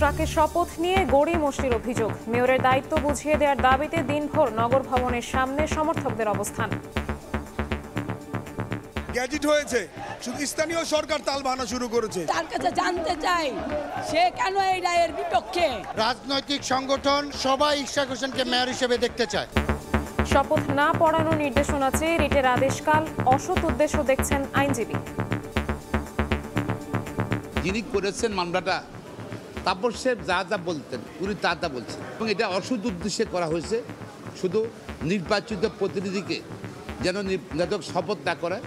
ইশরাকের শপথ নিয়ে গড়িমসির অভিযোগ, মেয়রের দায়িত্ব বুঝিয়ে দেওয়ার দাবিতে দিনভর নগর ভবনের সামনে সমর্থকদের অবস্থান। গ্যাজেট হয়েছে, শুধু স্থানীয় সরকার তালবাহানা শুরু করেছে। তার কাছে জানতে চাই সে কেন এই রায়ের বিপক্ষে। রাজনৈতিক সংগঠন সবাই ইশরাক হোসেনকে মেয়র হিসেবে দেখতে চায়। শপথ না পড়ানোর নির্দেশনা চেয়ে রিটের আদেশকাল, অসৎ উদ্দেশ্য দেখছেন আইনজীবী। যিনি করেছেন মামলাটা তাপস সাহেব যা যা বলতেন উনি তা বলছেন, এবং এটা অসৎ উদ্দেশ্যে করা হয়েছে, শুধু নির্বাচিত প্রতিনিধিকে যেন নির্বাচক শপথ না করে।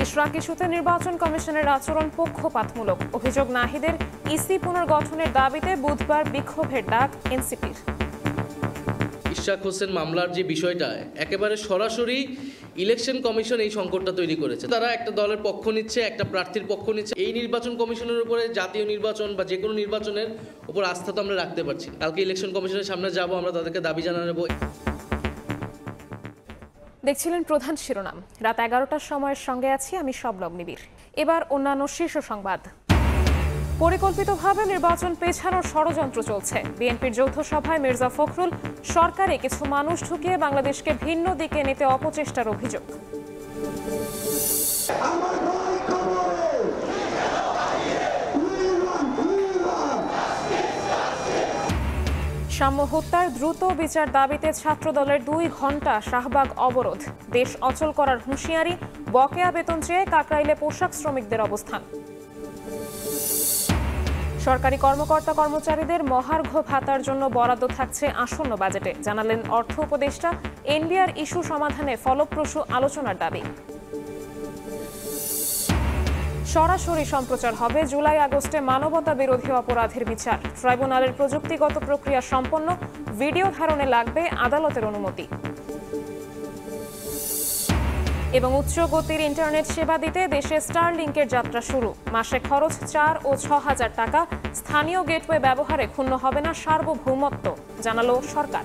ইশরাক ইস্যুতে নির্বাচন কমিশনের আচরণ পক্ষপাতমূলক, অভিযোগ নাহিদের। ইসি পুনর্গঠনের দাবিতে বুধবার বিক্ষোভের ডাক এনসিপির। ইশরাক হোসেন মামলার যে বিষয়টা একেবারে সরাসরি ইলেকশন কমিশন এই সংকটটা তৈরি করেছে। তারা একটা দলের পক্ষ নিচ্ছে, একটা প্রার্থীর পক্ষ নিচ্ছে। এই নির্বাচন কমিশনের উপরে জাতীয় নির্বাচন বা যে কোনো নির্বাচনের উপর আস্থা তো আমরা রাখতে পারছি। কালকে ইলেকশন কমিশনের সামনে যাব, আমরা তাদেরকে দাবি জানাবো। দেখছিলেন প্রধান শিরোনাম। রাত 11টার সময়ের সঙ্গে আছি আমি শবনম নিবিড়। এবার অন্যান্য শীর্ষ সংবাদ। পরিকল্পিতভাবে নির্বাচন পেছানোর ষড়যন্ত্র চলছে। বিএনপির যৌথ সভায় মির্জা ফখরুল, সরকারে কিছু মানুষ ঢুকিয়ে বাংলাদেশকে ভিন্ন দিকে নিতে অপচেষ্টার অভিযোগ। সাম্য হত্যার দ্রুত বিচার দাবিতে ছাত্রদলের 2 ঘণ্টা শাহবাগ অবরোধ। দেশ অচল করার হুঁশিয়ারি, বকেয়া বেতন চেয়ে কাকরাইলে পোশাক শ্রমিকদের অবস্থান। সরকারি কর্মকর্তা কর্মচারীদের মহার্ঘ ভাতার জন্য বরাদ্দ থাকছে আসন্ন বাজেটে, জানালেন অর্থ উপদেষ্টা। এনবিআর ইস্যু সমাধানে ফলপ্রসূ আলোচনার দাবি। সরাসরি সম্প্রচার হবে জুলাই আগস্টে মানবতা বিরোধী অপরাধের বিচার। ট্রাইব্যুনালের প্রযুক্তিগত প্রক্রিয়া সম্পন্ন, ভিডিও ধারণে লাগবে আদালতের অনুমতি। এবং উচ্চ গতির ইন্টারনেট সেবা দিতে দেশে স্টারলিংকের যাত্রা শুরু। মাসে খরচ 4 ও 6 হাজার টাকা। স্থানীয় গেটওয়ে ব্যবহারে ক্ষুণ্ণ হবে না সার্বভৌমত্ব, জানালো সরকার।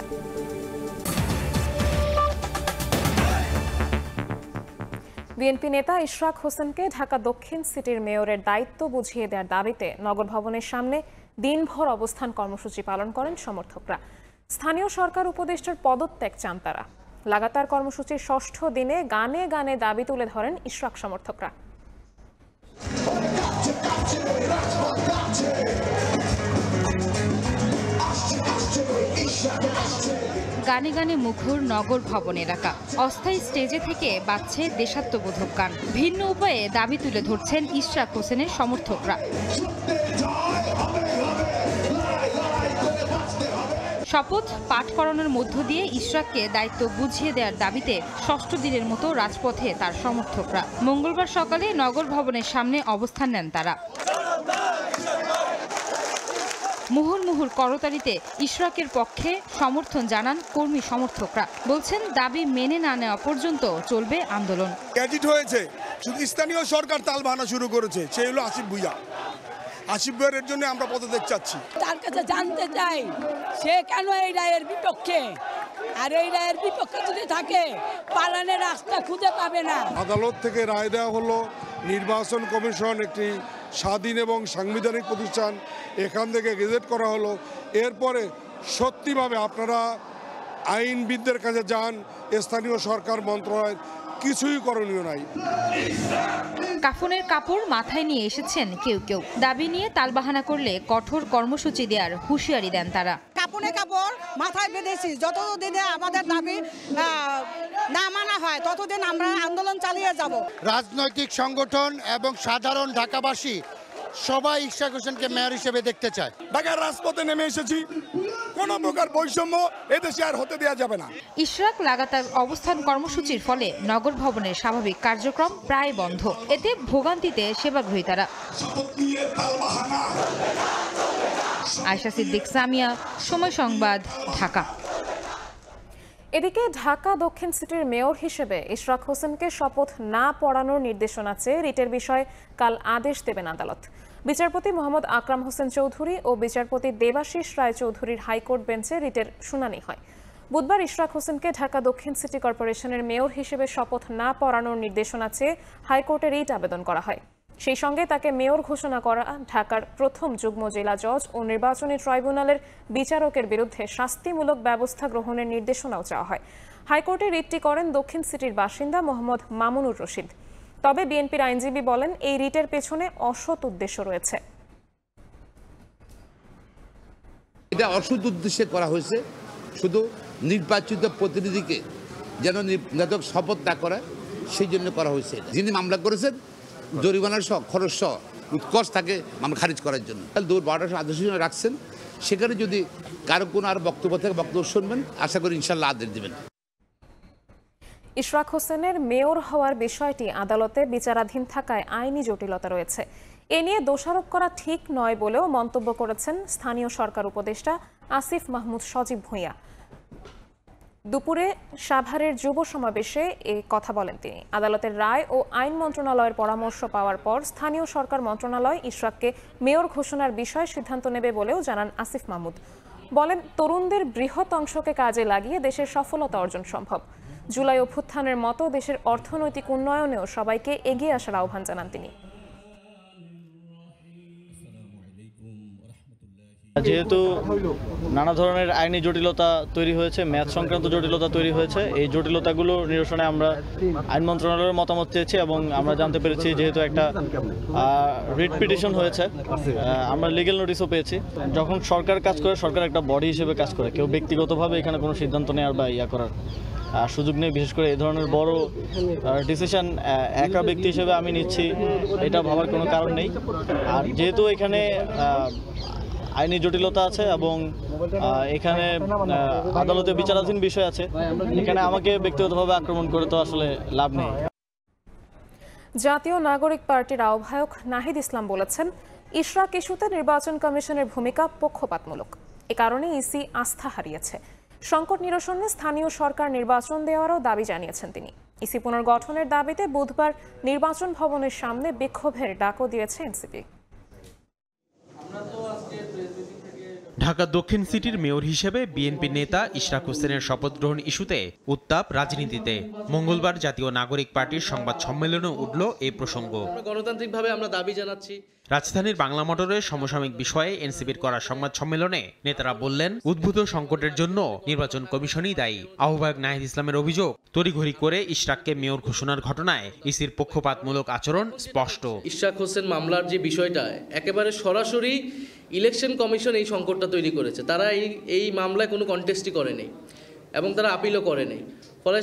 বিএনপি নেতা ইশরাক হোসেনকে ঢাকা দক্ষিণ সিটির মেয়রের দায়িত্ব বুঝিয়ে দেওয়ার দাবিতে নগর ভবনের সামনে দিনভর অবস্থান কর্মসূচি পালন করেন সমর্থকরা। স্থানীয় সরকার উপদেষ্টার পদত্যাগ চান তারা। লাগাতার কর্মসূচির 6ষ্ঠ দিনে গানে গানে দাবি তুলে ধরেন ইশরাক সমর্থকরা। গানে গানে মুখর নগর ভবন এলাকা। অস্থায়ী স্টেজে থেকে বাজছে দেশাত্মবোধক গান। ভিন্ন উপায়ে দাবি তুলে ধরছেন ইশরাক হোসেনের সমর্থকরা। শপথ পাঠ করানোর মধ্য দিয়ে ইশরাককে দায়িত্ব বুঝিয়ে দেওয়ার দাবিতে 6ষ্ঠ দিনের মতো রাজপথে তার সমর্থকরা। মঙ্গলবার সকালে নগর ভবনের সামনে অবস্থান নেন তারা। মুহুর্মুহুর করতালিতে ইশরাকের পক্ষে সমর্থন জানান কর্মী সমর্থকরা। বলছেন দাবি মেনে না নেওয়া পর্যন্ত চলবে আন্দোলন। গ্যাজেট হয়েছে, শুধু স্থানীয় সরকার তালবাহানা শুরু করেছে। সে হলো আসিফ ভুইয়া। আসিফ ভাইয়ের জন্য আমরা পদত্যাগ চাচ্ছি। তার কাছে জানতে চাই সে কেন এই রায়ের বিপক্ষে। আর এই রায়ের বিপক্ষে যদি থাকে পালানের রাস্তা খুঁজে পাবে না। আদালত থেকে রায় দেওয়া হলো নির্বাচন কমিশন একটি স্বাধীন এবং সাংবিধানিক প্রতিষ্ঠান, এখান থেকে গেজেট করা হলো। এরপরে সত্যিভাবে আপনারা আইনবিদদের কাছে যান, স্থানীয় সরকার মন্ত্রণালয় কিছুই করণীয় নাই। কাফনের কাপড় মাথায় নিয়ে এসেছেন কেউ কেউ। দাবি নিয়ে তালবাহানা করলে কঠোর কর্মসূচি দেওয়ার হুঁশিয়ারি দেন তারা। কাপড়ে কাপড় মাথায় বেঁধেছি, যতদিনে আমাদের দাবি না মানা হয় ততদিন আমরা আন্দোলন চালিয়ে যাব। রাজনৈতিক সংগঠন এবং সাধারণ ঢাকাবাসী সবাই ইশরাক হোসেনকে মেয়র হিসেবে দেখতে চায়। ঢাকার রাজপথে নেমে এসেছি, কোনো প্রকার বৈষম্য এদেশে আর হতে দেওয়া যাবে না। ইশরাক লাগাতার অবস্থান কর্মসূচির ফলে নগর ভবনের স্বাভাবিক কার্যক্রম প্রায় বন্ধ। এতে ভোগান্তিতে সেবাগ্রহীতারা। আয়েশা সিদ্দিক, সামিয়া, সময় সংবাদ, ঢাকা। এদিকে ঢাকা দক্ষিণ সিটির মেয়র হিসেবে ইশরাক হোসেনকে শপথ না পড়ানোর নির্দেশনা চেয়ে রিটের বিষয়ে কাল আদেশ দেবেন আদালত। বিচারপতি মোহাম্মদ আকরাম হোসেন চৌধুরী ও বিচারপতি দেবাশিস রায় চৌধুরীর হাইকোর্ট বেঞ্চে রিটের শুনানি হয়। বুধবার ইশরাক হোসেনকে ঢাকা দক্ষিণ সিটি কর্পোরেশনের মেয়র হিসেবে শপথ না পড়ানোর নির্দেশনা চেয়ে হাইকোর্টে রিট আবেদন করা হয়। সেই সঙ্গে তাকে মেয়র ঘোষণা করা ঢাকার প্রথম যুগ্ম জেলা জজ ও নির্বাচনী ট্রাইব্যুনালের বিচারকের বিরুদ্ধে শাস্তিমূলক ব্যবস্থা গ্রহণের নির্দেশনাও চাওয়া হয়। হাইকোর্টে রিটটি করেন দক্ষিণ সিটির বাসিন্দা মোহাম্মদ মামুনুর রশিদ। তবে বিএনপির আইনজীবী বলেন, এই রিটের পেছনে অসৎ উদ্দেশ্য রয়েছে। এটা অসৎ উদ্দেশ্যে করা হয়েছে, শুধু নির্বাচিত প্রতিনিধিকে যেন নির্বাচক শপথ না করায় সেই জন্য করা হয়েছে। যিনি মামলা করেছেন জরিমানার সহ খরচ সহ উৎকর্ষ তাকে মামলা খারিজ করার জন্য 12টা আদেশ রাখছেন। সেখানে যদি কারো কোনো আর বক্তব্য থেকে বক্তব্য শুনবেন, আশা করি ইনশাল্লাহ আদেশ দেবেন। ইশরাক হোসেনের মেয়র হওয়ার বিষয়টি আদালতে বিচারাধীন থাকায় আইনি জটিলতা রয়েছে। এ নিয়ে দোষারোপ করা ঠিক নয় বলেও মন্তব্য করেছেন স্থানীয় সরকার উপদেষ্টা আসিফ মাহমুদ সজীব ভূঁইয়া। দুপুরে সাভারের যুব সমাবেশে এ কথা বলেন তিনি। আদালতের রায় ও আইন মন্ত্রণালয়ের পরামর্শ পাওয়ার পর স্থানীয় সরকার মন্ত্রণালয় ইশরাককে মেয়র ঘোষণার বিষয়ে সিদ্ধান্ত নেবে বলেও জানান আসিফ মাহমুদ। বলেন, তরুণদের বৃহৎ অংশকে কাজে লাগিয়ে দেশের সফলতা অর্জন সম্ভব। জুলাই অভ্যুত্থানের মতো দেশের অর্থনৈতিক উন্নয়নেও সবাইকে এগিয়ে আসার আহ্বান জানান তিনি। যেহেতু নানা ধরনের আইনি জটিলতা তৈরি হয়েছে, ম্যাথ সংক্রান্ত জটিলতা তৈরি হয়েছে, এই জটিলতাগুলো নিরসনে আমরা আইন মন্ত্রণালয়ের মতামত চেয়েছি এবং আমরা জানতে পেরেছি যেহেতু একটা রিট পিটিশন হয়েছে, আমরা লিগ্যাল নোটিশও পেয়েছি। যখন সরকার কাজ করে, সরকার একটা বডি হিসেবে কাজ করে, কেউ ব্যক্তিগতভাবে এখানে কোনো সিদ্ধান্ত নেওয়ার বা করার সুযোগ নেই। বিশেষ করে এই ধরনের বড় ডিসিশন একা ব্যক্তি হিসেবে আমি নিচ্ছি, এটা ভাবার কোনো কারণ নেই। আর যেহেতু এখানে আইনি জটিলতা আছে এবং এখানে আদালতে বিচারাধীন বিষয় আছে, এখানে আমাকে ব্যক্তিগতভাবে আক্রমণ করে তো আসলে লাভ নেই। জাতীয় নাগরিক পার্টির আহ্বায়ক নাহিদ ইসলাম বলেছেন, ইশরাক ইস্যুতে নির্বাচন কমিশনের ভূমিকা পক্ষপাতমূলক। এ কারণে ইসি আস্থা হারিয়েছে। সংকট নিরসনে স্থানীয় সরকার নির্বাচন দেওয়ারও দাবি জানিয়েছেন তিনি। ইসি পুনর্গঠনের দাবিতে বুধবার নির্বাচন ভবনের সামনে বিক্ষোভের ডাকও দিয়েছে এনসিপি। ঢাকা দক্ষিণ সিটির মেয়র হিসেবে বিএনপি নেতা ইশরাক হোসেনের শপথ গ্রহণ ইস্যুতে উত্তাপ রাজনীতিতে। মঙ্গলবার জাতীয় নাগরিক পার্টির সংবাদ সম্মেলনে উঠল এই প্রসঙ্গ। গণতান্ত্রিকভাবে আমরা দাবি জানাচ্ছি। রাজধানীর বাংলা মোটরের সমসাময়িক বিষয়ে এনসিপির করা সংবাদ সম্মেলনে নেতারা বললেন, উদ্ভূত সংকটের জন্য নির্বাচন কমিশনই দায়ী। আহ্বায়ক নাহিদ ইসলামের অভিযোগ, তড়িঘড়ি করে ইশরাককে মেয়র ঘোষণার ঘটনায় ইসির পক্ষপাতমূলক আচরণ স্পষ্ট। ইশরাক হোসেন মামলার যে বিষয়টা একেবারে সরাসরি ইলেকশন কমিশন এই সংকটটা তৈরি করেছে। তারা এই মামলায় কোনো কন্টেস্টই করেনি এবং তারা আপিলও করেনি। ফলে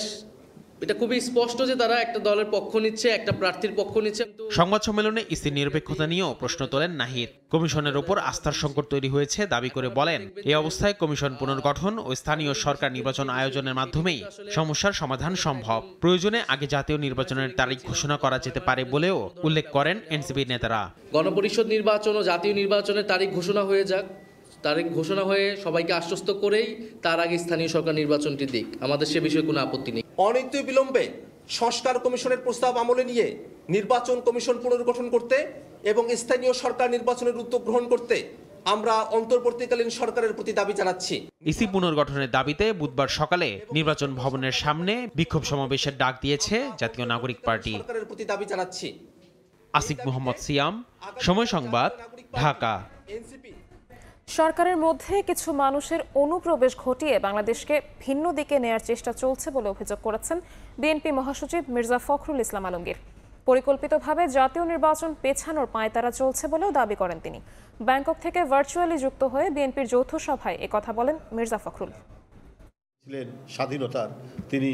এটা খুবই স্পষ্ট যে তারা একটা দলের পক্ষ নিচ্ছে, একটা প্রার্থীর পক্ষ নিচ্ছে। সংবাদ সম্মেলনে ইসির নিরপেক্ষতা নিয়েও প্রশ্ন তোলেন নাহিদ। কমিশনের ওপর আস্থার সংকট তৈরি হয়েছে দাবি করে বলেন, এই অবস্থায় কমিশন পুনর্গঠন ও স্থানীয় সরকার নির্বাচন আয়োজনের মাধ্যমেই সমস্যার সমাধান সম্ভব। প্রয়োজনে আগে জাতীয় নির্বাচনের তারিখ ঘোষণা করা যেতে পারে বলেও উল্লেখ করেন এনসিপি নেতারা। গণপরিষদ নির্বাচন ও জাতীয় নির্বাচনের তারিখ ঘোষণা হয়ে যাক, তারিখ ঘোষণা হয়ে সবাইকে আশ্বস্ত করেই তার আগে স্থানীয় সরকার নির্বাচনটি দিক, আমাদের সে বিষয়ে কোনো আপত্তি নেই। অনিত্য বিলম্বে সংস্কার কমিশনের প্রস্তাব আমলে নিয়ে নির্বাচন কমিশন পুনর্গঠন করতে এবং স্থানীয় সরকার নির্বাচনের উদ্যোগ গ্রহণ করতে আমরা অন্তর্বর্তীকালীন সরকারের প্রতি দাবি জানাচ্ছি। ইসি পুনর্গঠনের দাবিতে বুধবার সকালে নির্বাচন ভবনের সামনে বিক্ষোভ সমাবেশের ডাক দিয়েছে জাতীয় নাগরিক পার্টি। সরকারের প্রতি দাবি জানাচ্ছি। আসিফ মোহাম্মদ সিয়াম, সময় সংবাদ, ঢাকা। সরকারের মধ্যে কিছু মানুষের অনুপ্রবেশ ঘটিয়ে বাংলাদেশকে ভিন্ন দিকে নেয়ার চেষ্টা চলছে বলে অভিযোগ করেছেন বিএনপি মহাসচিব মির্জা ফখরুল ইসলাম আলমগীর। পরিকল্পিতভাবে জাতীয় নির্বাচন পেছানোর পাঁয়তারা চলছে বলেও দাবি করেন তিনি। ব্যাংকক থেকে ভার্চুয়ালি যুক্ত হয়ে বিএনপির যৌথ সভায় একথা বলেন মির্জা ফখরুল। স্বাধীনতার তিনি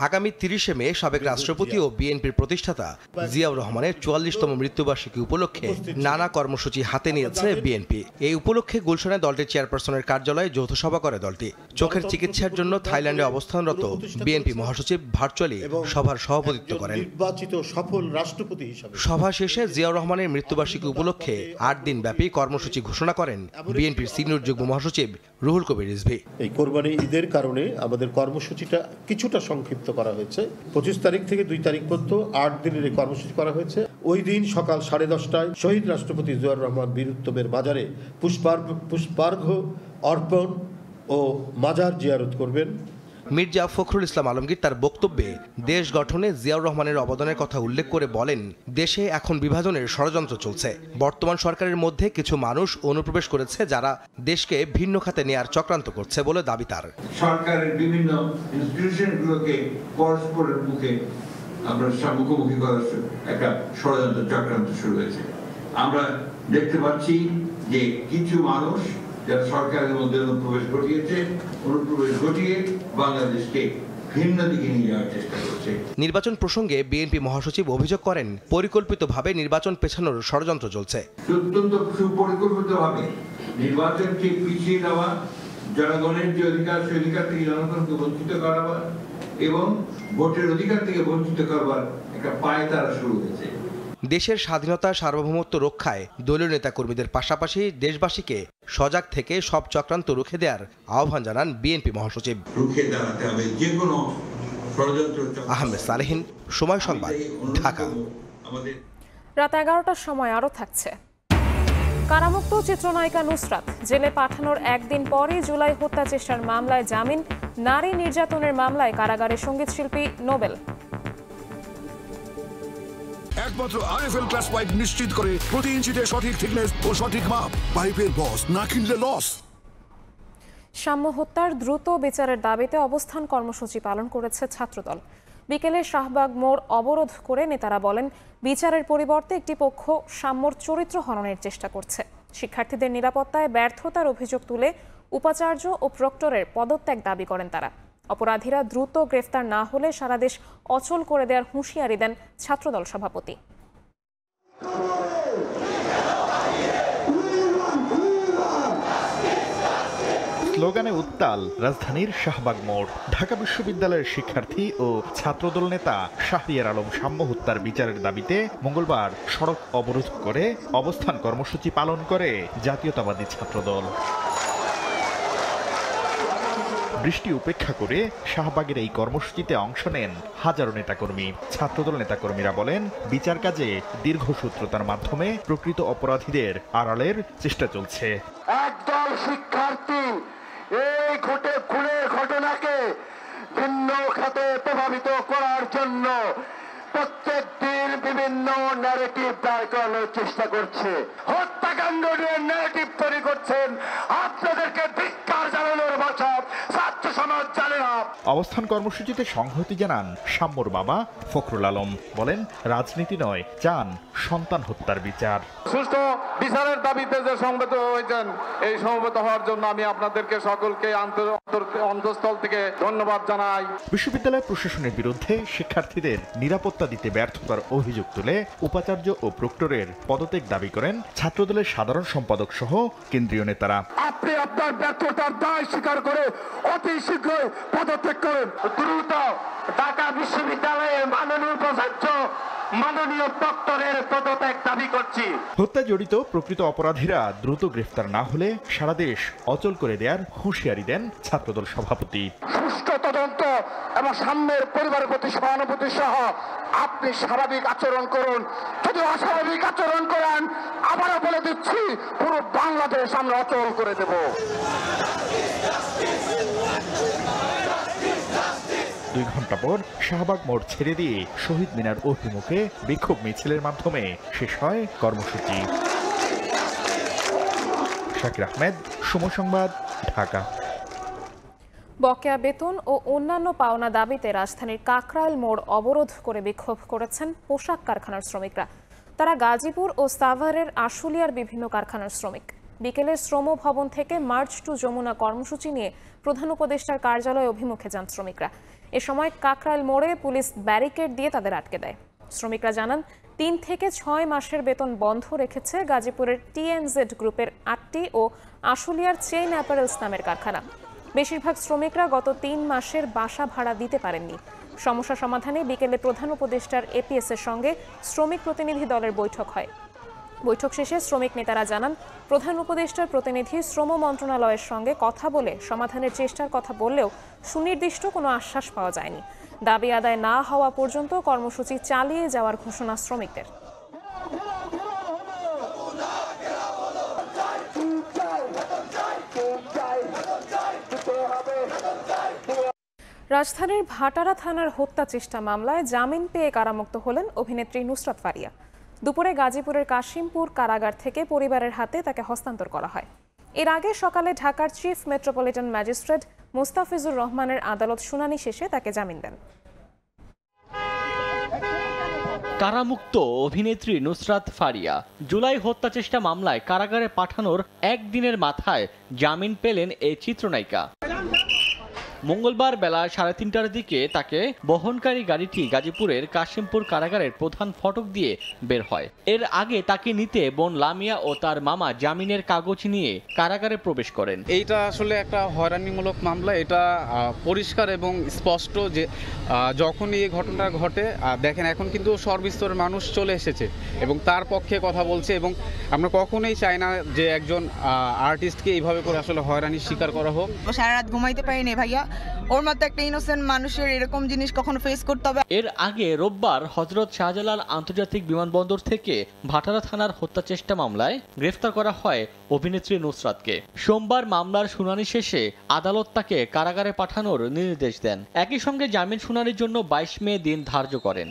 আগামী 30শে মে সাবেক রাষ্ট্রপতি ও বিএনপির প্রতিষ্ঠাতা জিয়াউর রহমানের 44তম মৃত্যুবার্ষিকী উপলক্ষে নানা কর্মসূচি হাতে নিয়েছে বিএনপি। এই উপলক্ষে গুলশানে দলটির চেয়ারপারসনের কার্যালয়ে যৌথ সভা করে দলটি। চোখের চিকিৎসার জন্য থাইল্যান্ডে অবস্থানরত বিএনপি মহাসচিব ভার্চুয়ালি সভার সভাপতিত্ব করেন। নির্বাচিত সফল রাষ্ট্রপতি হিসেবে সভা শেষে জিয়াউর রহমানের মৃত্যুবার্ষিকী উপলক্ষে 8 দিন ব্যাপী কর্মসূচি ঘোষণা করেন বিএনপির সিনিয়র যুগ্ম মহাসচিব রুহুল কবির রিজভী। এই কোরবানি ঈদের কারণে আমাদের কর্মসূচিটা কিছুটা সংক্ষিপ্ত করা হয়েছে। 25 তারিখ থেকে 2 তারিখ পর্যন্ত 8 দিনের এই কর্মসূচি করা হয়েছে। ওই দিন সকাল 10:30টায় শহীদ রাষ্ট্রপতি জিয়াউর রহমান বীরুত্তমের মাজারে পুষ্পার্ঘ্য অর্পণ ও মাজার জিয়ারত করবেন। মির্জা ফখরুল ইসলাম আলমগীর তার বক্তব্যে দেশ গঠনে জিয়াউর রহমানের অবদানের কথা উল্লেখ করে বলেন, দেশে এখন বিভাজনের ষড়যন্ত্র চলছে। বর্তমান সরকারের মধ্যে কিছু মানুষ অনুপ্রবেশ করেছে যারা দেশকে ভিন্ন খাতে নেয়ার চক্রান্ত করছে বলে দাবি তার। সরকারের বিভিন্ন ইনস্টিটিউশনগুলোকে পরস্পরের মুখে আমরা মুখোমুখি করার একটা ষড়যন্ত্র চক্রান্ত শুরু হয়েছে। আমরা দেখতে পাচ্ছি যে কিছু মানুষ যারা সরকারের মধ্যে অনুপ্রবেশ ঘটিয়ে বাংলাদেশকে ভিন্ন দিকে নিয়ে যাওয়ার চেষ্টা করছে। নির্বাচন প্রসঙ্গে বিএনপি মহাসচিব অভিযোগ করেন, পরিকল্পিতভাবে নির্বাচন পেছানোর ষড়যন্ত্র চলছে। অত্যন্ত সুপরিকল্পিতভাবে নির্বাচনকে পিছিয়ে দেওয়া, জনগণের যে অধিকার সেই অধিকার থেকে জনগণকে বঞ্চিত করাবার এবং ভোটের অধিকার থেকে বঞ্চিত করবার একটা পায়তারা শুরু হয়েছে। দেশের স্বাধীনতা সার্বভৌমত্ব রক্ষায় দলীয় নেতাকর্মীদের পাশাপাশি দেশবাসীকে সজাগ থেকে সব চক্রান্ত রুখে দেওয়ার আহ্বান জানান বিএনপি মহাসচিব। রুখে দাঁড়াতে হবে যে কোনো ষড়যন্ত্র। আহমেদ সালেহীন, সময় সংবাদ, ঢাকা। রাত 11টার সময় আরও থাকছে। কারামুক্ত চিত্রনায়িকা নুসরাত জেলে পাঠানোর একদিন পরই জুলাই হত্যা চেষ্টার মামলায় জামিন, নারী নির্যাতনের মামলায় কারাগারে সঙ্গীতশিল্পী নোবেল। একমাত্র আরএফএল ক্লাস পাইপ নিশ্চিত করে প্রতি ইঞ্চিতে সঠিক থিকনেস ও সঠিক মাপ। পাইপের বস, না কিনলে লস। সাম্য হত্যার দ্রুত বিচারের দাবিতে অবস্থান কর্মসূচি পালন করেছে ছাত্রদল। বিকেলে শাহবাগ মোড় অবরোধ করে নেতারা বলেন, বিচারের পরিবর্তে একটি পক্ষ সাম্যর চরিত্র হননের চেষ্টা করছে। শিক্ষার্থীদের নিরাপত্তায় ব্যর্থতার অভিযোগ তুলে উপাচার্য ও প্রক্টরের পদত্যাগ দাবি করেন তারা। অপরাধীরা দ্রুত গ্রেফতার না হলে সারা দেশ অচল করে দেওয়ার হুঁশিয়ারি দেন ছাত্রদল সভাপতি। স্লোগানে উত্তাল রাজধানীর শাহবাগ মোড়। ঢাকা বিশ্ববিদ্যালয়ের শিক্ষার্থী ও ছাত্রদল নেতা শাহরিয়ার আলম সাম্য হত্যার বিচারের দাবিতে মঙ্গলবার সড়ক অবরোধ করে অবস্থান কর্মসূচি পালন করে জাতীয়তাবাদী ছাত্রদল। বৃষ্টি উপেক্ষা করে শাহবাগের এই কর্মসূচিতে অংশ নেন হাজারো নেতাকর্মী। ছাত্রদল নেতাকর্মীরা বলেন, বিচার কাজে দীর্ঘসূত্রতার মাধ্যমে প্রকৃত অপরাধীদের আড়ালের চেষ্টা চলছে। একদল শিক্ষার্থী এই খুনের ঘটনাকে ভিন্ন খাতে প্রভাবিত করার জন্য প্রত্যেক দিন বিভিন্ন ন্যারেটিভ দায়ের করানোর চেষ্টা করছে। হত্যাকাণ্ড নিয়ে ন্যারেটিভ তৈরি করছেন। আপনাদেরকে ধিক্কার জানানোর ভাষা ছাত্র সমাজ জানে না। অবস্থান কর্মসূচিতে সংহতি জানান সাম্যর বাবা ফখরুল আলম। বলেন, রাজনীতি নয়, চান সন্তান হত্যার বিচার। সুষ্ঠু বিচারের দাবিতে যে সমবেত হয়েছেন, এই সমবেত হওয়ার জন্য আমি আপনাদেরকে সকলকে অন্তঃস্থল থেকে ধন্যবাদ জানাই। বিশ্ববিদ্যালয় প্রশাসনের বিরুদ্ধে শিক্ষার্থীদের নিরাপত্তা দিতে ব্যর্থতার অভিযোগ তুলে উপাচার্য ও প্রক্টরের পদত্যাগ দাবি করেন ছাত্রদলের সাধারণ সম্পাদক সহ কেন্দ্রীয় নেতারা। আপনি আপনার ব্যর্থতার দায় স্বীকার করে অতি শীঘ্রই পদত্যাগ করেন। দ্রুত ঢাকা বিশ্ববিদ্যালয়ের মাননীয় উপাচার্য, মাননীয় প্রক্টরের পদত্যাগ দাবি করছি। হত্যায় জড়িত প্রকৃত অপরাধীরা দ্রুত গ্রেফতার না হলে সারা দেশ অচল করে দেওয়ার হুঁশিয়ারি দেন ছাত্রদল সভাপতি। সুষ্ঠু তদন্ত এবং সাম্যের পরিবারের প্রতি সহানুভূতি সহ আপনি স্বাভাবিক আচরণ করুন। যদি অস্বাভাবিক আচরণ করেন, আবারও বলে দিচ্ছি, পুরো বাংলাদেশ আমরা অচল করে দেব। 2 ঘন্টা পর শাহবাগ মোড় ছেড়ে দিয়ে শহীদ মিনার অভিমুখে বিক্ষোভ মিছিলের মাধ্যমে শেষ হয় কর্মসূচি। শাকির আহমেদ, সময় সংবাদ, ঢাকা। বকেয়া বেতন ও অন্যান্য পাওনা দাবিতে রাজধানীর কাকরাইল মোড় অবরোধ করে বিক্ষোভ করেছেন পোশাক কারখানার শ্রমিকরা। তারা গাজীপুর ও সাভারের আশুলিয়ার বিভিন্ন কারখানার শ্রমিক। বিকেলে শ্রম ভবন থেকে মার্চ টু যমুনা কর্মসূচি নিয়ে প্রধান উপদেষ্টার কার্যালয় অভিমুখে যান শ্রমিকরা। এ সময় কাকরাইল মোড়ে পুলিশ ব্যারিকেড দিয়ে তাদের আটকে দেয়। শ্রমিকরা জানান, 3 থেকে 6 মাসের বেতন বন্ধ রেখেছে গাজীপুরের TNZ গ্রুপের 8টি ও আশুলিয়ার চেইন অ্যাপারেলস নামের কারখানা। বেশিরভাগ শ্রমিকরা গত 3 মাসের বাসা ভাড়া দিতে পারেননি। সমস্যা সমাধানে বিকেলে প্রধান উপদেষ্টার APS এর সঙ্গে শ্রমিক প্রতিনিধি দলের বৈঠক হয়। বৈঠক শেষে শ্রমিক নেতারা জানান, প্রধান উপদেষ্টার প্রতিনিধি শ্রম মন্ত্রণালয়ের সঙ্গে কথা বলে সমাধানের চেষ্টার কথা বললেও সুনির্দিষ্ট কোনো আশ্বাস পাওয়া যায়নি। দাবি আদায় না হওয়া পর্যন্ত কর্মসূচি চালিয়ে যাওয়ার ঘোষণা শ্রমিকদের। রাজধানীর ভাটারা থানার হত্যা চেষ্টা মামলায় জামিন পেয়ে কারামুক্ত হলেন অভিনেত্রী নুসরাত ফারিয়া। দুপুরে গাজীপুরের কাশিমপুর কারাগার থেকে পরিবারের হাতে তাকে হস্তান্তর করা হয়। এর আগে সকালে ঢাকার চিফ মেট্রোপলিটন ম্যাজিস্ট্রেট মুস্তাফিজুর রহমানের আদালত শুনানি শেষে তাকে জামিন দেন। কারামুক্ত অভিনেত্রী নুসরাত ফারিয়া জুলাই হত্যা চেষ্টা মামলায় কারাগারে পাঠানোর একদিনের মাথায় জামিন পেলেন এই চিত্রনায়িকা। মঙ্গলবার বেলা 3:30টার দিকে তাকে বহনকারী গাড়িটি গাজীপুরের কাশিমপুর কারাগারের প্রধান ফটক দিয়ে বের হয়। এর আগে তাকে নিতে বোন লামিয়া ও তার মামা জামিনের কাগজ নিয়ে কারাগারে প্রবেশ করেন। এইটা আসলে একটা হয়রানিমূলক মামলা। এটা পরিষ্কার এবং স্পষ্ট যে যখনই এই ঘটনা ঘটে, দেখেন এখন কিন্তু সর্বস্তরের মানুষ চলে এসেছে এবং তার পক্ষে কথা বলছে, এবং আমরা কখনোই চাই না যে একজন আর্টিস্টকে এইভাবে করে আসলে হয়রানির শিকার করা হোক। সারা রাত ঘুমাইতে পারিনি ভাইয়া, ওর মতো একটা ইনোসেন্ট মানুষের এরকম জিনিস কখনো ফেস করতে হবে। এর আগে রোববার হযরত শাহজালাল আন্তর্জাতিক বিমানবন্দর থেকে ভাটারা থানার হত্যা চেষ্টা মামলায় গ্রেফতার করা হয় অভিনেত্রী নুসরাতকে। সোমবার মামলার শুনানি শেষে আদালত তাকে কারাগারে পাঠানোর নির্দেশ দেন। একই সঙ্গে জামিন শুনানির জন্য 22 মে দিন ধার্য করেন।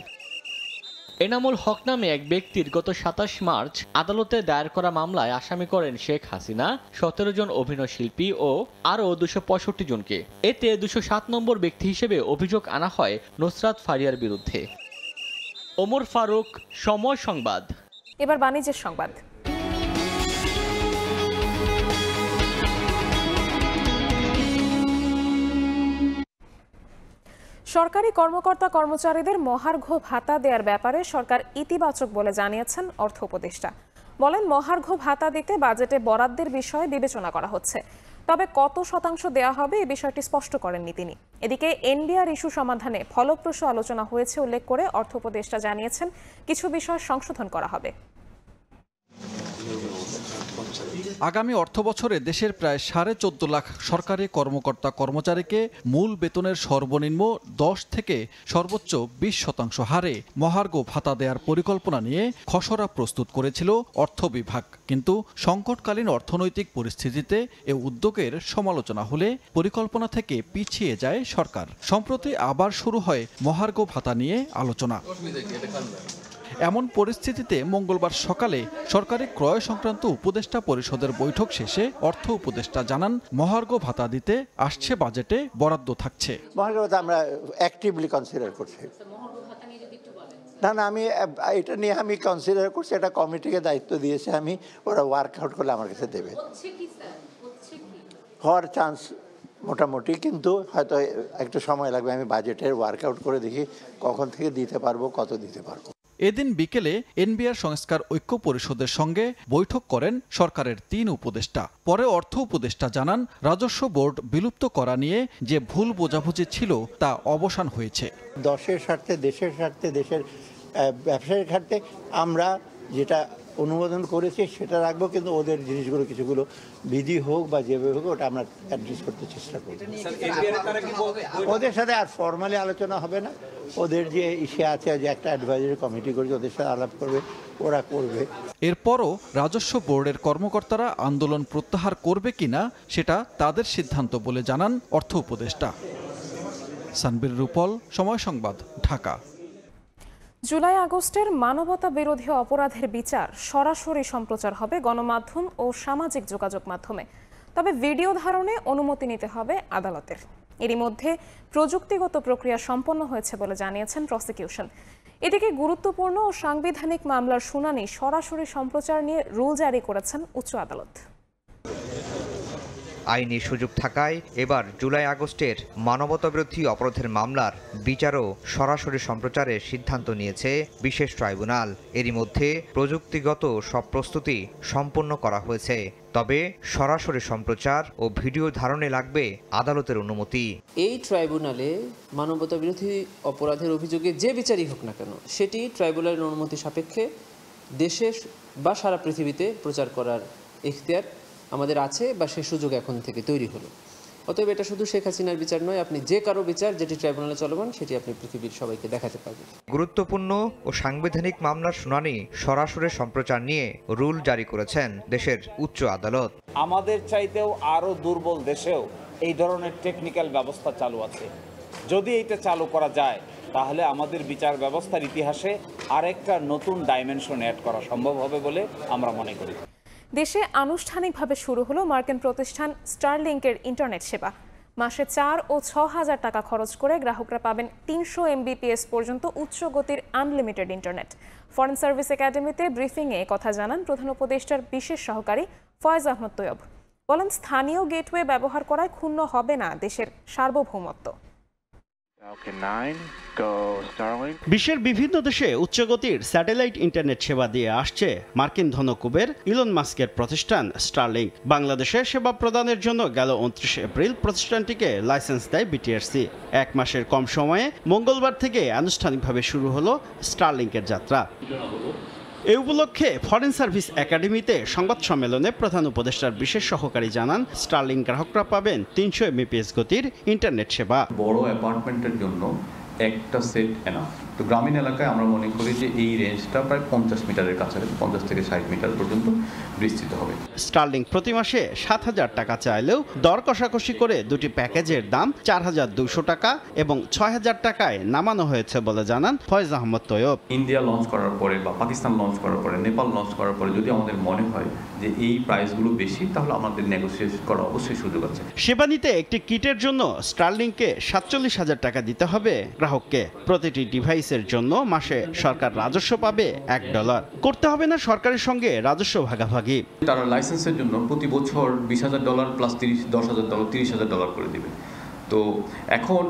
এনামুল হক নামে এক ব্যক্তির গত 27 মার্চ আদালতে দায়ের করা মামলায় আসামি করেন শেখ হাসিনা, 17 জন অভিনয় শিল্পী ও আরও 265 জনকে। এতে 207 নম্বর ব্যক্তি হিসেবে অভিযোগ আনা হয় নুসরাত ফারিয়ার বিরুদ্ধে। ওমর ফারুক, সময় সংবাদ। এবার বাণিজ্যের সংবাদ। সরকারি কর্মকর্তা কর্মচারীদের মহার্ঘ ভাতা দেওয়ার ব্যাপারে সরকার ইতিবাচক বলে জানিয়েছেন অর্থ উপদেষ্টা। বলেন, মহার্ঘ ভাতা দিতে বাজেটে বরাদ্দের বিষয়ে বিবেচনা করা হচ্ছে, তবে কত শতাংশ দেওয়া হবে এই বিষয়টি স্পষ্ট করেননি তিনি। এদিকে এনবিআর ইস্যু সমাধানে ফলপ্রসূ আলোচনা হয়েছে উল্লেখ করে অর্থ উপদেষ্টা জানিয়েছেন কিছু বিষয় সংশোধন করা হবে। আগামী অর্থবছরে দেশের প্রায় 14.5 লাখ সরকারি কর্মকর্তা কর্মচারীকে মূল বেতনের সর্বনিম্ন 10 থেকে সর্বোচ্চ 20% হারে মহার্ঘ ভাতা দেওয়ার পরিকল্পনা নিয়ে খসড়া প্রস্তুত করেছিল অর্থ বিভাগ। কিন্তু সংকটকালীন অর্থনৈতিক পরিস্থিতিতে এ উদ্যোগের সমালোচনা হলে পরিকল্পনা থেকে পিছিয়ে যায় সরকার। সম্প্রতি আবার শুরু হয় মহার্ঘ ভাতা নিয়ে আলোচনা। এমন পরিস্থিতিতে মঙ্গলবার সকালে সরকারি ক্রয় সংক্রান্ত উপদেষ্টা পরিষদের বৈঠক শেষে অর্থ উপদেষ্টা জানান, মহার্ঘ ভাতা দিতে আসছে বাজেটে বরাদ্দ থাকছে। মহার্ঘ ভাতা আমরা অ্যাক্টিভলি কনসিডার করছি। না আমি এটা নিয়ে আমি কনসিডার করছি, এটা কমিটিকে দায়িত্ব দিয়েছে, আমি ওরা ওয়ার্কআউট করলে আমার কাছে দেবে। হওয়ার চান্স মোটামুটি, কিন্তু হয়তো একটু সময় লাগবে। আমি বাজেটের ওয়ার্কআউট করে দেখি কখন থেকে দিতে পারবো, কত দিতে পারবো। এদিন বিকেলে এনবিআর সংস্কার ঐক্য পরিষদের সঙ্গে বৈঠক করেন সরকারের 3 উপদেষ্টা। পরে অর্থ উপদেষ্টা জানান, রাজস্ব বোর্ড বিলুপ্ত করা নিয়ে যে ভুল বোঝাবুঝি ছিল তা অবসান হয়েছে। দেশের স্বার্থে, দেশের স্বার্থে, দেশের ব্যবসায়ের স্বার্থে আমরা যেটা অনুমোদন করেছি সেটা রাখবো, কিন্তু ওদের জিনিসগুলো কিছুগুলো বিধি হোক বা যেভাবে হোক ওটা আমরা অ্যাড্রেস করতে চেষ্টা করব। ওদের সাথে আর ফর্মালি আলোচনা হবে না, ওদের যে ইসে আছে, যে একটা অ্যাডভাইজারি কমিটি করেছে ওদের সাথে আলাপ করবে, ওরা করবে। এরপরও রাজস্ব বোর্ডের কর্মকর্তারা আন্দোলন প্রত্যাহার করবে কিনা সেটা তাদের সিদ্ধান্ত বলে জানান অর্থ উপদেষ্টা। সানবীর রূপল, সময় সংবাদ, ঢাকা। জুলাই আগস্টের মানবতা বিরোধী অপরাধের বিচার সরাসরি সম্প্রচার হবে গণমাধ্যম ও সামাজিক যোগাযোগ মাধ্যমে, তবে ভিডিও ধারণে অনুমতি নিতে হবে আদালতের। এরই মধ্যে প্রযুক্তিগত প্রক্রিয়া সম্পন্ন হয়েছে বলে জানিয়েছেন প্রসিকিউশন। এদিকে গুরুত্বপূর্ণ ও সাংবিধানিক মামলার শুনানি সরাসরি সম্প্রচার নিয়ে রুল জারি করেছেন উচ্চ আদালত। আইনি সুযোগ থাকায় এবার জুলাই আগস্টের মানবতাবিরোধী অপরাধের মামলার বিচারও সরাসরি সম্প্রচারের সিদ্ধান্ত নিয়েছে বিশেষ ট্রাইব্যুনাল। এরই মধ্যে প্রযুক্তিগত সব প্রস্তুতি সম্পন্ন করা হয়েছে, তবে সরাসরি সম্প্রচার ও ভিডিও ধারণে লাগবে আদালতের অনুমতি। এই ট্রাইব্যুনালে মানবতাবিরোধী অপরাধের অভিযোগে যে বিচারই হোক না কেন সেটি ট্রাইব্যুনালের অনুমতি সাপেক্ষে দেশে বা সারা পৃথিবীতে প্রচার করার এখতিয়ার আমাদের আছে, বা সে সুযোগ এখন থেকে তৈরি হলো। অতএব এটা শুধু শেখ হাসিনার বিচার নয়, আপনি যে কারো বিচার যেটি ট্রাইব্যুনালে চলমান সেটি আপনি পৃথিবীর সবাইকে দেখাতে পারবেন। গুরুত্বপূর্ণ ও সাংবিধানিক মামলার শুনানি সরাসরি সম্প্রচার নিয়ে রুল জারি করেছেন দেশের উচ্চ আদালত। আমাদের চাইতেও আরও দুর্বল দেশেও এই ধরনের টেকনিক্যাল ব্যবস্থা চালু আছে। যদি এটা চালু করা যায় তাহলে আমাদের বিচার ব্যবস্থার ইতিহাসে আরেকটা নতুন ডাইমেনশন অ্যাড করা সম্ভব হবে বলে আমরা মনে করি। দেশে আনুষ্ঠানিকভাবে শুরু হলো মার্কিন প্রতিষ্ঠান স্টারলিংকের ইন্টারনেট সেবা। মাসে 4 ও 6 হাজার টাকা খরচ করে গ্রাহকরা পাবেন 300 MBPS পর্যন্ত উচ্চ গতির আনলিমিটেড ইন্টারনেট। ফরেন সার্ভিস একাডেমিতে ব্রিফিংয়ে কথা জানান প্রধান উপদেষ্টার বিশেষ সহকারী ফয়েজ আহমদ তৈয়ব। বলেন, স্থানীয় গেটওয়ে ব্যবহার করায় ক্ষুণ্ণ হবে না দেশের সার্বভৌমত্ব। বিশ্বের বিভিন্ন দেশে উচ্চগতির স্যাটেলাইট ইন্টারনেট সেবা দিয়ে আসছে মার্কিন ধনকুবের ইলন মাস্কের প্রতিষ্ঠান স্টারলিংক। বাংলাদেশে সেবা প্রদানের জন্য গেল 29 এপ্রিল প্রতিষ্ঠানটিকে লাইসেন্স দেয় বিটিআরসি। 1 মাসের কম সময়ে মঙ্গলবার থেকে আনুষ্ঠানিকভাবে শুরু হলো স্টারলিংকের যাত্রা। এই উপলক্ষে ফরেন সার্ভিস একাডেমিতে সংবাদ সম্মেলনে প্রধান উপদেষ্টার বিশেষ সহকারী জানান, স্টারলিংক গ্রাহকরা পাবেন 300 MBPS গতির ইন্টারনেট সেবা। বড় অ্যাপার্টমেন্টের জন্য একটা সেট এনাফ। তো গ্রামীণ এলাকায় আমরা মনে করি যে এই রেঞ্জটা প্রায় 50 মিটারের কাছাকাছি, 50 থেকে 60 মিটার পর্যন্ত বিস্তৃত হবে। স্টারলিংক প্রতি মাসে 7,000 টাকা চাইলেও দর কষাকষি করে দুটি প্যাকেজের দাম 4,200 টাকা এবং 6,000 টাকায় নামানো হয়েছে বলে জানান ফয়েজ আহমদ তৈয়ব। ইন্ডিয়া লঞ্চ করার পরে বা পাকিস্তান লঞ্চ করার পরে, নেপাল লঞ্চ করার পরে যদি আমাদের মনে হয় যে এই প্রাইসগুলো বেশি, তাহলে আমাদের নেগোসিয়েট করার অবশ্যই সুযোগ আছে। সেবা নিতে একটি কিটের জন্য স্টারলিংকে 47,000 টাকা দিতে হবে গ্রাহককে। প্রতিটি ডিভাইসের জন্য মাসে সরকার রাজস্ব পাবে $1। করতে হবে না সরকারের সঙ্গে রাজস্ব ভাগাভাগি। তারা লাইসেন্সের জন্য প্রতি বছর $20,000 প্লাস $10,000 $30,000 করে দিবে। তো এখন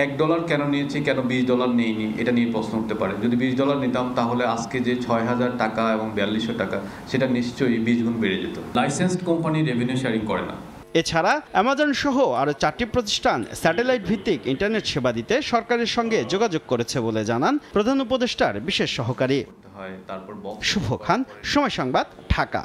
$1 কেন নিয়েছি, কেন $20 নেইনি, এটা নিয়ে প্রশ্ন উঠতে পারে। যদি $20 নিতাম তাহলে আজকে যে 6,000 টাকা এবং 4200 টাকা সেটা নিশ্চয়ই 20 গুণ বেড়ে যেত। লাইসেন্সড কোম্পানি রেভিনিউ শেয়ারিং করে না। এছাড়া অ্যামাজন সহ আরও 4টি প্রতিষ্ঠান স্যাটেলাইট ভিত্তিক ইন্টারনেট সেবা দিতে সরকারের সঙ্গে যোগাযোগ করেছে বলে জানান প্রধান উপদেষ্টার বিশেষ সহকারী। শুভ খান, সময় সংবাদ, ঢাকা।